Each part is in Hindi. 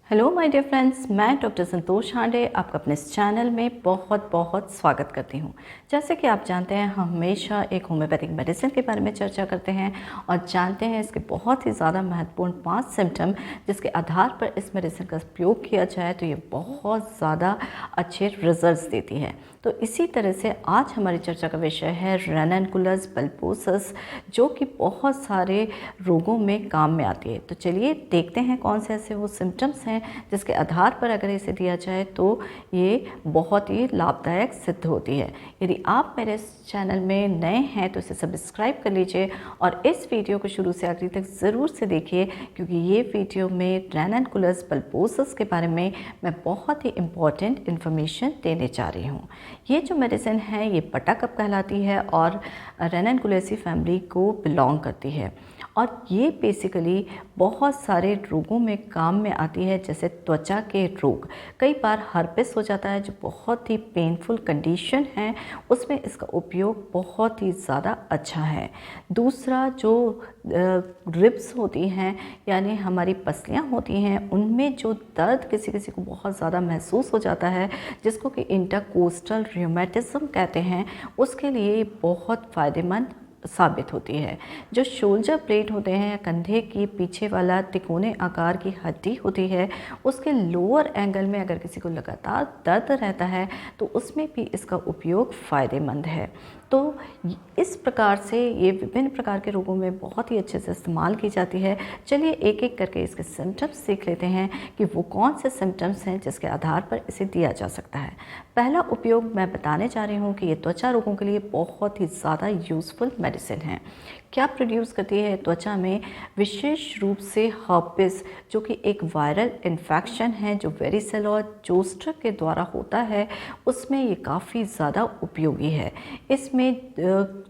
हेलो माय डियर फ्रेंड्स, मैं डॉक्टर संतोष हांडे आपका अपने इस चैनल में बहुत बहुत स्वागत करती हूँ। जैसे कि आप जानते हैं, हम हमेशा एक होम्योपैथिक मेडिसिन के बारे में चर्चा करते हैं और जानते हैं इसके बहुत ही ज़्यादा महत्वपूर्ण 5 सिम्टम जिसके आधार पर इस मेडिसिन का उपयोग किया जाए तो ये बहुत ज़्यादा अच्छे रिजल्ट्स देती है। तो इसी तरह से आज हमारी चर्चा का विषय है रैननकुलस बल्बोसस, जो कि बहुत सारे रोगों में काम में आती है। तो चलिए देखते हैं कौन से ऐसे वो सिम्टम्स हैं जिसके आधार पर अगर इसे दिया जाए तो ये बहुत ही लाभदायक सिद्ध होती है। यदि आप मेरे इस चैनल में नए हैं तो इसे सब्सक्राइब कर लीजिए और इस वीडियो को शुरू से आखिर तक ज़रूर से देखिए, क्योंकि ये वीडियो में रैननकुलस बल्बोसस के बारे में मैं बहुत ही इम्पॉर्टेंट इन्फॉर्मेशन देने जा रही हूँ। ये जो मेडिसिन है ये पटा कप कहलाती है और रैननकुलेसी फैमिली को बिलोंग करती है और ये बेसिकली बहुत सारे रोगों में काम में आती है, जैसे त्वचा के रोग। कई बार हर्पिस हो जाता है जो बहुत ही पेनफुल कंडीशन है, उसमें इसका उपयोग बहुत ही ज़्यादा अच्छा है। दूसरा जो रिब्स होती हैं यानी हमारी पसलियाँ होती हैं, उनमें जो दर्द किसी किसी को बहुत ज़्यादा महसूस हो जाता है जिसको कि इंटरकोस्टल रियूमेटिज्म कहते हैं, उसके लिए बहुत फ़ायदेमंद साबित होती है। जो शोल्डर ब्लेड होते हैं, कंधे की पीछे वाला तिकोने आकार की हड्डी होती है, उसके लोअर एंगल में अगर किसी को लगातार दर्द रहता है तो उसमें भी इसका उपयोग फ़ायदेमंद है। तो इस प्रकार से ये विभिन्न प्रकार के रोगों में बहुत ही अच्छे से इस्तेमाल की जाती है। चलिए एक एक करके इसके सिम्टम्स सीख लेते हैं कि वो कौन से सिम्टम्स हैं जिसके आधार पर इसे दिया जा सकता है। पहला उपयोग मैं बताने जा रही हूँ कि ये त्वचा रोगों के लिए बहुत ही ज़्यादा यूज़फुल मेडिसिन है। क्या प्रोड्यूस करती है त्वचा में? विशेष रूप से हर्पिस, जो कि एक वायरल इन्फेक्शन है जो वेरिसेल और जोस्टर के द्वारा होता है, उसमें ये काफ़ी ज़्यादा उपयोगी है। इसमें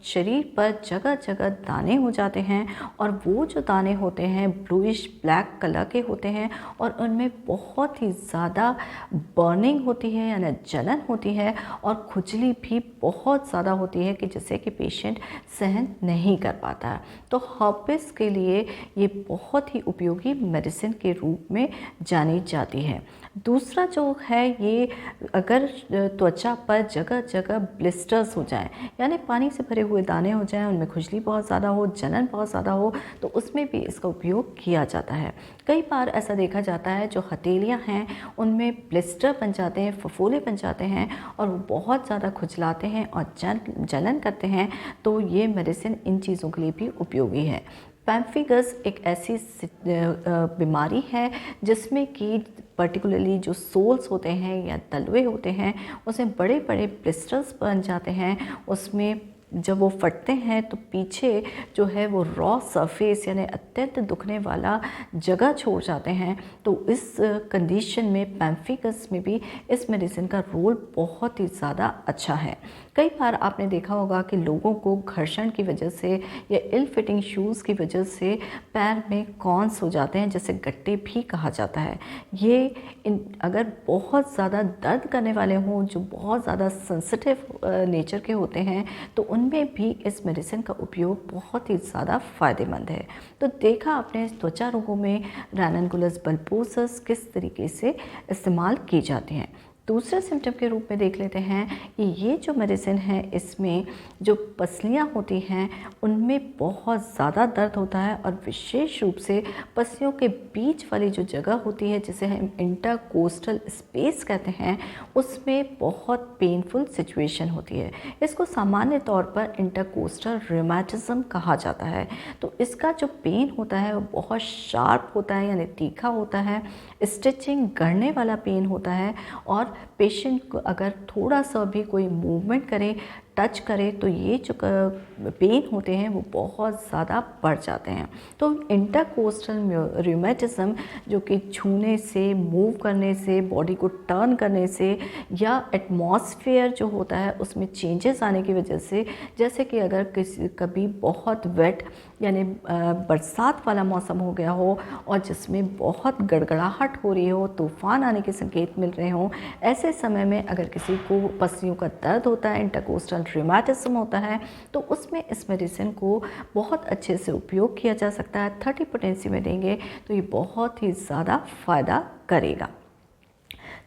शरीर पर जगह जगह दाने हो जाते हैं और वो जो दाने होते हैं ब्लूइश ब्लैक कलर के होते हैं और उनमें बहुत ही ज़्यादा बर्निंग होती है यानी जलन होती है और खुजली भी बहुत ज़्यादा होती है कि जिससे कि पेशेंट सहन नहीं कर पाता है। तो हर्पिस के लिए ये बहुत ही उपयोगी मेडिसिन के रूप में जानी जाती है। दूसरा जो है, ये अगर त्वचा पर जगह जगह ब्लिस्टर्स हो जाएं यानी पानी से भरे हुए दाने हो जाएं, उनमें खुजली बहुत ज़्यादा हो, जलन बहुत ज़्यादा हो, तो उसमें भी इसका उपयोग किया जाता है। कई बार ऐसा देखा जाता है जो हथेलियाँ हैं उनमें ब्लिस्टर बन जाते हैं, फफोले बन जाते हैं और वो बहुत ज़्यादा खुजलाते हैं और जलन करते हैं, तो ये मेडिसिन इन चीज़ों के लिए भी उपयोगी है। पैम्फिगस एक ऐसी बीमारी है जिसमें कि पर्टिकुलरली जो सोल्स होते हैं या तलवे होते हैं उसमें बड़े बड़े ब्लिस्टर्स बन जाते हैं। उसमें जब वो फटते हैं तो पीछे जो है वो रॉ सरफेस यानी अत्यंत दुखने वाला जगह छोड़ जाते हैं। तो इस कंडीशन में पैम्फिगस में भी इस मेडिसिन का रोल बहुत ही ज़्यादा अच्छा है। कई बार आपने देखा होगा कि लोगों को घर्षण की वजह से या इल फिटिंग शूज़ की वजह से पैर में कॉन्स हो जाते हैं, जैसे गट्टे भी कहा जाता है। ये अगर बहुत ज़्यादा दर्द करने वाले हों, जो बहुत ज़्यादा सेंसिटिव नेचर के होते हैं, तो उनमें भी इस मेडिसिन का उपयोग बहुत ही ज़्यादा फ़ायदेमंद है। तो देखा आपने त्वचा रोगों में रैननकुलस बल्बोसस किस तरीके से इस्तेमाल की जाती हैं। दूसरे सिम्टम के रूप में देख लेते हैं कि ये जो मेडिसिन है इसमें जो पसलियाँ होती हैं उनमें बहुत ज़्यादा दर्द होता है और विशेष रूप से पसलियों के बीच वाली जो जगह होती है जिसे हम इंटरकोस्टल स्पेस कहते हैं, उसमें बहुत पेनफुल सिचुएशन होती है। इसको सामान्य तौर पर इंटरकोस्टल रियूमेटिज्म कहा जाता है। तो इसका जो पेन होता है वो बहुत शार्प होता है यानी तीखा होता है, स्टिचिंग गढ़ने वाला पेन होता है और पेशेंट को अगर थोड़ा सा भी कोई मूवमेंट करे, टच करे, तो ये जो पेन होते हैं वो बहुत ज़्यादा बढ़ जाते हैं। तो इंटरकोस्टल रियूमेटिज्म, जो कि छूने से, मूव करने से, बॉडी को टर्न करने से या एटमॉस्फेयर जो होता है उसमें चेंजेस आने की वजह से, जैसे कि अगर कभी बहुत वेट यानी बरसात वाला मौसम हो गया हो और जिसमें बहुत गड़गड़ाहट हो रही हो, तूफ़ान आने के संकेत मिल रहे हों, ऐसे समय में अगर किसी को पसलियों का दर्द होता है, इंटरकोस्टल रिमेटिज्म होता है, तो उसमें इस मेडिसिन को बहुत अच्छे से उपयोग किया जा सकता है। 30 पोटेंसी में देंगे तो ये बहुत ही ज़्यादा फ़ायदा करेगा।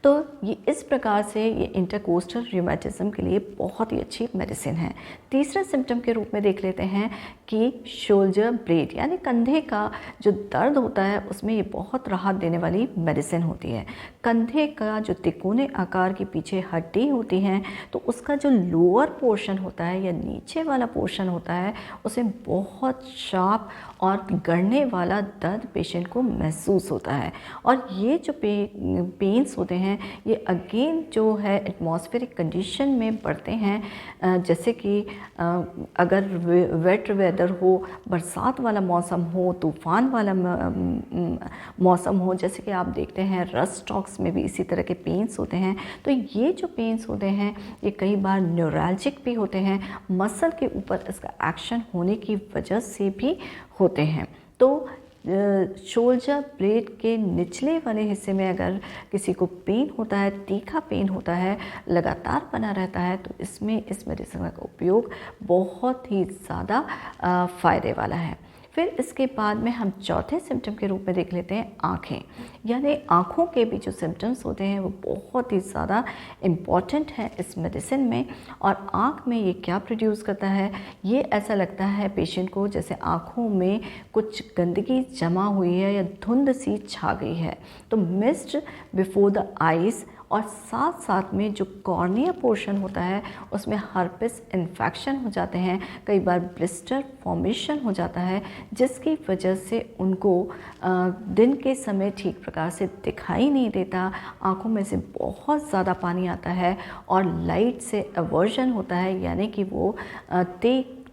तो ये इस प्रकार से ये इंटरकोस्टल रिमेटिज्म के लिए बहुत ही अच्छी मेडिसिन है। तीसरा सिम्टम के रूप में देख लेते हैं कि शोल्डर ब्लेड यानी कंधे का जो दर्द होता है उसमें ये बहुत राहत देने वाली मेडिसिन होती है। कंधे का जो तिकोने आकार की पीछे हड्डी होती है तो उसका जो लोअर पोर्शन होता है या नीचे वाला पोर्शन होता है उसे बहुत शार्प और गड़ने वाला दर्द पेशेंट को महसूस होता है। और ये जो पेन्स होते हैं ये अगेन जो है एटमॉस्फेरिक कंडीशन में बढ़ते हैं, जैसे कि अगर वेट वेदर हो, बरसात वाला मौसम हो, तूफ़ान वाला मौसम हो, जैसे कि आप देखते हैं रस्ट स्टॉक्स में भी इसी तरह के पेन्स होते हैं। तो ये जो पेन्स होते हैं ये कई बार न्यूरैल्जिक भी होते हैं, मसल के ऊपर इसका एक्शन होने की वजह से भी होते हैं। तो शोल्डर ब्लेड के निचले वाले हिस्से में अगर किसी को पेन होता है, तीखा पेन होता है, लगातार बना रहता है, तो इसमें इस मेडिसिन का उपयोग बहुत ही ज़्यादा फ़ायदे वाला है। फिर इसके बाद में हम चौथे सिम्टम के रूप में देख लेते हैं आँखें, यानी आँखों के भी जो सिम्टम्स होते हैं वो बहुत ही ज़्यादा इम्पॉर्टेंट है इस मेडिसिन में। और आँख में ये क्या प्रोड्यूस करता है, ये ऐसा लगता है पेशेंट को जैसे आँखों में कुछ गंदगी जमा हुई है या धुंध सी छा गई है। तो मिस्ट बिफोर द आइज़ और साथ साथ में जो कॉर्निया पोर्शन होता है उसमें हर्पिस इन्फेक्शन हो जाते हैं, कई बार ब्लिस्टर फॉर्मेशन हो जाता है, जिसकी वजह से उनको दिन के समय ठीक प्रकार से दिखाई नहीं देता, आँखों में से बहुत ज़्यादा पानी आता है और लाइट से एवर्जन होता है, यानी कि वो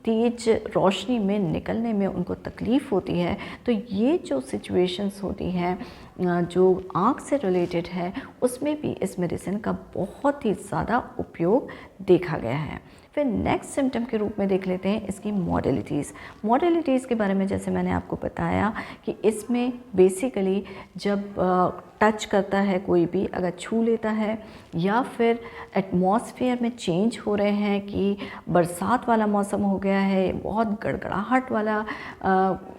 तेज रोशनी में निकलने में उनको तकलीफ़ होती है। तो ये जो सिचुएशंस होती हैं जो आँख से रिलेटेड है उसमें भी इस मेडिसिन का बहुत ही ज़्यादा उपयोग देखा गया है। फिर नेक्स्ट सिम्टम के रूप में देख लेते हैं इसकी मॉडलिटीज़ के बारे में। जैसे मैंने आपको बताया कि इसमें बेसिकली जब टच करता है कोई भी, अगर छू लेता है या फिर एटमॉस्फेयर में चेंज हो रहे हैं कि बरसात वाला मौसम हो गया है, बहुत गड़गड़ाहट वाला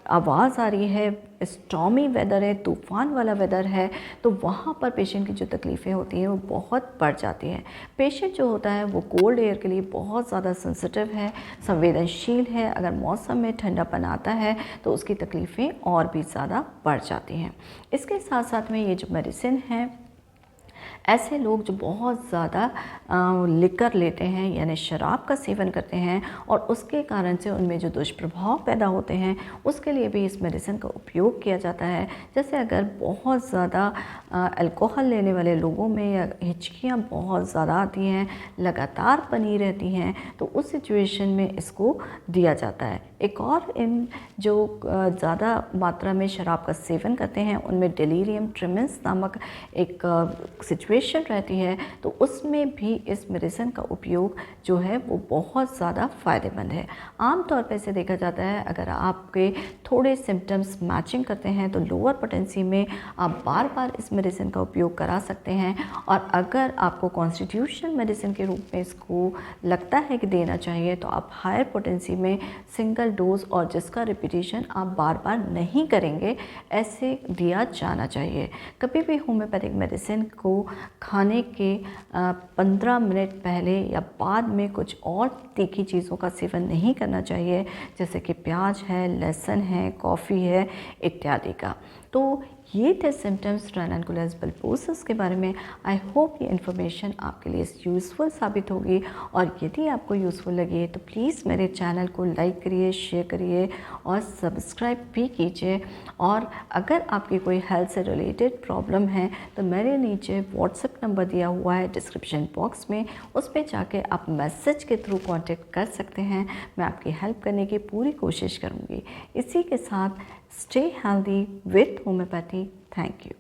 आवाज़ आ रही है, स्टॉर्मी वेदर है, तूफ़ान वाला वेदर है, तो वहाँ पर पेशेंट की जो तकलीफ़ें होती हैं वो बहुत बढ़ जाती हैं। पेशेंट जो होता है वो कोल्ड एयर के लिए बहुत ज़्यादा सेंसिटिव है, संवेदनशील है। अगर मौसम में ठंडापन आता है तो उसकी तकलीफ़ें और भी ज़्यादा बढ़ जाती हैं। इसके साथ साथ में ये जो मेडिसिन है, ऐसे लोग जो बहुत ज़्यादा लिकर लेते हैं यानी शराब का सेवन करते हैं और उसके कारण से उनमें जो दुष्प्रभाव पैदा होते हैं उसके लिए भी इस मेडिसिन का उपयोग किया जाता है। जैसे अगर बहुत ज़्यादा अल्कोहल लेने वाले लोगों में या हिचकियाँ बहुत ज़्यादा आती हैं, लगातार बनी रहती हैं, तो उस सिचुएशन में इसको दिया जाता है। एक और इन जो ज़्यादा मात्रा में शराब का सेवन करते हैं उनमें डेलीरियम ट्रेमेंस नामक एक सिचुएशन रहती है, तो उसमें भी इस मेडिसिन का उपयोग जो है वो बहुत ज़्यादा फ़ायदेमंद है। आमतौर पर इसे देखा जाता है अगर आपके थोड़े सिम्टम्स मैचिंग करते हैं तो लोअर पोटेंसी में आप बार बार इस मेडिसिन का उपयोग करा सकते हैं। और अगर आपको कॉन्स्टिट्यूशनल मेडिसिन के रूप में इसको लगता है कि देना चाहिए तो आप हायर पोटेंसी में सिंगल डोज और जिसका रिपीटिशन आप बार बार नहीं करेंगे ऐसे दिया जाना चाहिए। कभी भी होम्योपैथिक मेडिसिन को खाने के 15 मिनट पहले या बाद में कुछ और तीखी चीज़ों का सेवन नहीं करना चाहिए, जैसे कि प्याज है, लहसुन है, कॉफ़ी है इत्यादि का। तो ये थे सिम्टम्स रैननकुलस बल्बोसस के बारे में। आई होप ये इन्फॉर्मेशन आपके लिए यूज़फुल साबित होगी और यदि आपको यूज़फुल लगे तो प्लीज़ मेरे चैनल को लाइक करिए, शेयर करिए और सब्सक्राइब भी कीजिए। और अगर आपकी कोई हेल्थ से रिलेटेड प्रॉब्लम है तो मेरे नीचे व्हाट्सएप नंबर दिया हुआ है डिस्क्रिप्शन बॉक्स में, उस पर जाके आप मैसेज के थ्रू कांटेक्ट कर सकते हैं। मैं आपकी हेल्प करने की पूरी कोशिश करूँगी। इसी के साथ stay healthy with homeopathy. Thank you.